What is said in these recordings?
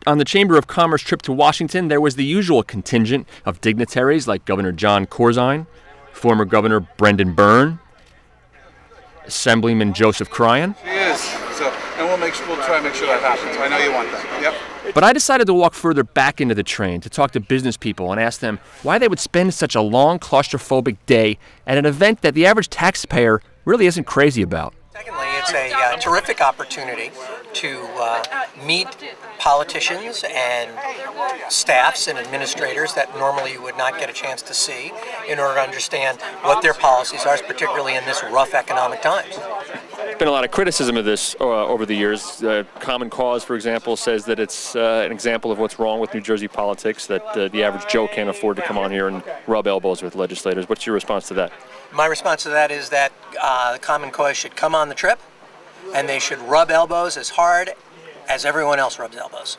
On the Chamber of Commerce trip to Washington, there was the usual contingent of dignitaries like Governor John Corzine, former Governor Brendan Byrne, Assemblyman Joseph Cryan. She is. So, and we'll try and make sure that happens. I know you want that. Yep. But I decided to walk further back into the train to talk to business people and ask them why they would spend such a long, claustrophobic day at an event that the average taxpayer really isn't crazy about. Secondly, it's a terrific opportunity to meet politicians and staffs and administrators that normally you would not get a chance to see in order to understand what their policies are, particularly in this rough economic times. There's been a lot of criticism of this over the years. Common Cause, for example, says that it's an example of what's wrong with New Jersey politics, that the average Joe can't afford to come on here and rub elbows with legislators. What's your response to that? My response to that is that the Common Cause should come on the trip, and they should rub elbows as hard as everyone else rubs elbows.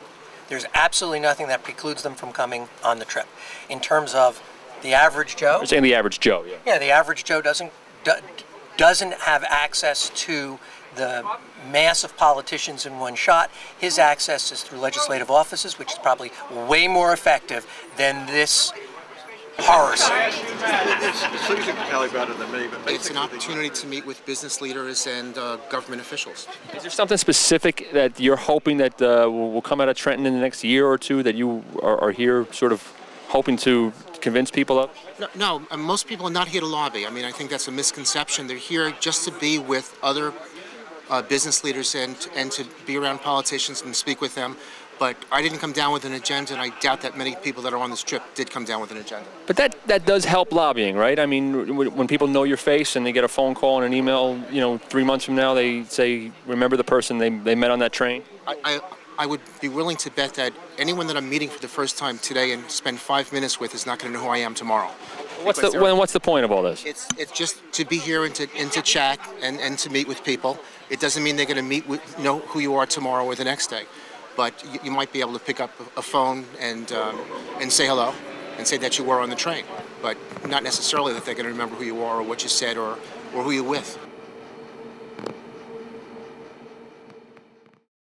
There's absolutely nothing that precludes them from coming on the trip. In terms of the average Joe... You're saying the average Joe, yeah. Yeah, the average Joe doesn't have access to the mass of politicians in one shot. His access is through legislative offices, which is probably way more effective than this horror scene. It's an opportunity to meet with business leaders and government officials. Is there something specific that you're hoping that will come out of Trenton in the next year or two that you are here sort of hoping to convince people of? No, most people are not here to lobby. I mean, I think that's a misconception. They're here just to be with other business leaders and to be around politicians and speak with them. But I didn't come down with an agenda, and I doubt that many people that are on this trip did come down with an agenda. But that does help lobbying, right? I mean, when people know your face and they get a phone call and an email, 3 months from now, they say, remember the person they met on that train? I would be willing to bet that anyone that I'm meeting for the first time today and spend 5 minutes with is not going to know who I am tomorrow. What's the point of all this? It's just to be here and to chat and to meet with people. It doesn't mean they're going to know who you are tomorrow or the next day. But you might be able to pick up a phone and say hello and say that you were on the train. But not necessarily that they're going to remember who you are or what you said or who you're with.